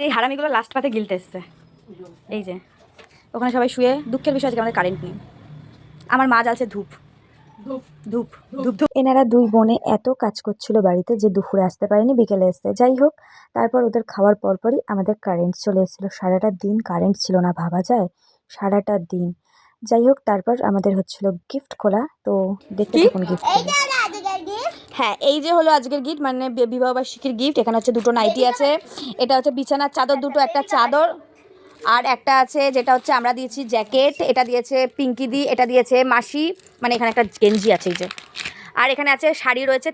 এই হারামিগুলো লাস্ট পাতে গিলতে এসছে। এই যে ওখানে সবাই শুয়ে, দুঃখের বিষয় আজকে আমাদের কারেন্ট নেই। আমার মা জ্বালছে ধূপ ধূপ ধূপ ধূপ ধূপ। এনারা দুই বোনে এত কাজ করছিল বাড়িতে যে দুপুরে আসতে পারেনি, বিকেলে এসছে। যাই হোক, তারপর ওদের খাওয়ার পরপরই আমাদের কারেন্ট চলে এসেছিল। সারাটা দিন কারেন্ট ছিল না, ভাবা যায়? সারাটা দিন। যাই হোক, তারপর আমাদের হচ্ছিল গিফট খোলা। তো দেখতে থাকুন গিফট। হ্যাঁ, এই যে হলো আজকের গিফট, মানে বিবাহবার্ষিকীর গিফট। এখানে হচ্ছে দুটো নাইটি আছে, এটা হচ্ছে বিছানার চাদর দুটো, একটা চাদর আর একটা আছে যেটা হচ্ছে আমরা দিয়েছি জ্যাকেট, এটা দিয়েছে পিঙ্কি দি, এটা দিয়েছে মাসি, মানে এখানে একটা গেঞ্জি আছে এই যে। আর এখানে আছে শাড়ি রয়েছে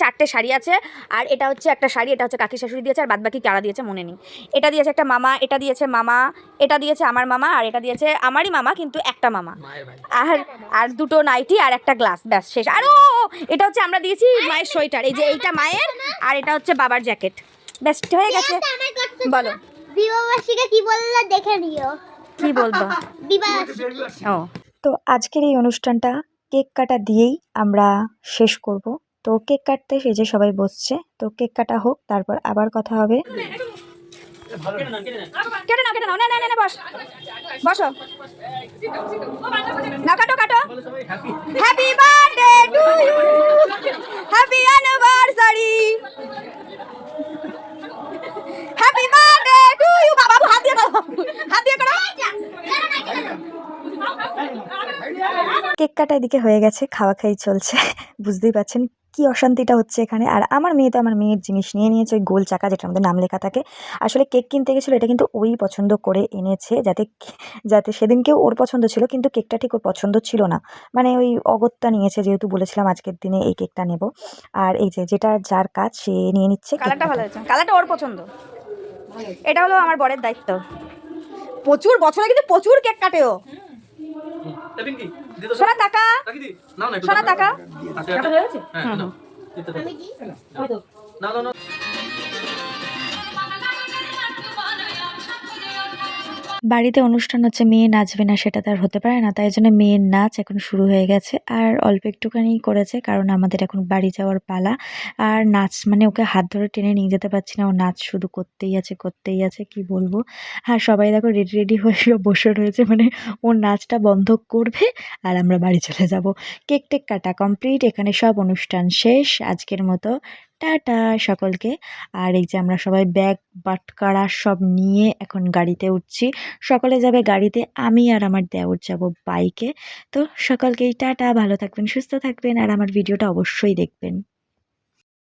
চারটে শাড়ি আছে। আর এটা হচ্ছে একটা শাড়ি, এটা হচ্ছে কাকি শাশুড়ি দিয়েছে, আর বাদবাকি কারা দিয়েছে মনে নেই। এটা দিয়েছে একটা মামা, এটা দিয়েছে মামা, এটা দিয়েছে আমার মামা, আর এটা দিয়েছে আমারই মামা কিন্তু একটা মামা। আর আর দুটো নাইটি আর একটা গ্লাস, ব্যাস শেষ। আর ও এটা হচ্ছে আমরা দিয়েছি মায়ের সোয়েটার, এই যে এইটা মায়ের, আর এটা হচ্ছে বাবার জ্যাকেট। ব্যাস হয়ে গেছে। বলো বিবাহবার্ষিকী কি বললে দেখে নিও। কি বলবো? বিবাহবার্ষিকী। ও তো আজকের এই অনুষ্ঠানটা কেক কাটা দিয়েই আমরা শেষ করব। তো কেক কাটতে সেই যে সবাই বসছে, তো কেক কাটা হোক, তারপর আবার কথা হবে। কেটে নাও না না না, বস বসো না, কাটো কাটো। Happy birthday to you, happy anniversary, happy birthday to you. বাবা হাত দিয়ে করো, হাত দিয়ে করো। কেক কাটা এদিকে হয়ে গেছে, খাওয়া খাই চলছে। বুঝতেই পারছেন কি অশান্তিটা হচ্ছে এখানে। আর আমার মেয়ে তো আমার মেয়ের জিনিস নিয়ে নিয়েছে, ওই গোল চাকা যেটার মধ্যে নাম লেখা থাকে। আসলে কেক কিনতে গেছিলো, এটা কিন্তু ওই পছন্দ করে এনেছে, যাতে যাতে সেদিনকেও ওর পছন্দ ছিল, কিন্তু কেকটা ঠিক ওর পছন্দ ছিল না। মানে ওই অগত্যা নিয়েছে, যেহেতু বলেছিলাম আজকের দিনে এই কেকটা নেব। আর এই যে যেটা যার কাজ সে নিয়ে নিচ্ছে। কালারটা ভালো হয়েছে, কালারটা ওর পছন্দ। এটা হলো আমার বরের দায়িত্ব। প্রচুর বছরে কিন্তু প্রচুর কেক কাটে ও। সোনা টাকা, সোনা টাকা। বাড়িতে অনুষ্ঠান হচ্ছে, মেয়ে নাচবে না সেটা তার হতে পারে না, তাই জন্য মেয়ের নাচ এখন শুরু হয়ে গেছে। আর অল্প একটুখানি করেছে, কারণ আমাদের এখন বাড়ি যাওয়ার পালা। আর নাচ মানে ওকে হাত ধরে টেনে নিয়ে যেতে পারছি না, ও নাচ শুধু করতেই আছে কি বলবো। হ্যাঁ, সবাই দেখো রেডি রেডি হয়ে বসে রয়েছে, মানে ওর নাচটা বন্ধ করবে আর আমরা বাড়ি চলে যাব। কেক টেক কাটা কমপ্লিট, এখানে সব অনুষ্ঠান শেষ আজকের মতো। টাটা সকলকে। আর এই যে আমরা সবাই ব্যাগ বাটখারা সব নিয়ে এখন গাড়িতে উঠছি। সকলে যাবে গাড়িতে, আমি আর আমার দেওর যাব বাইকে। তো সকলকেই টাটা, ভালো থাকবেন, সুস্থ থাকবেন, আর আমার ভিডিওটা অবশ্যই দেখবেন।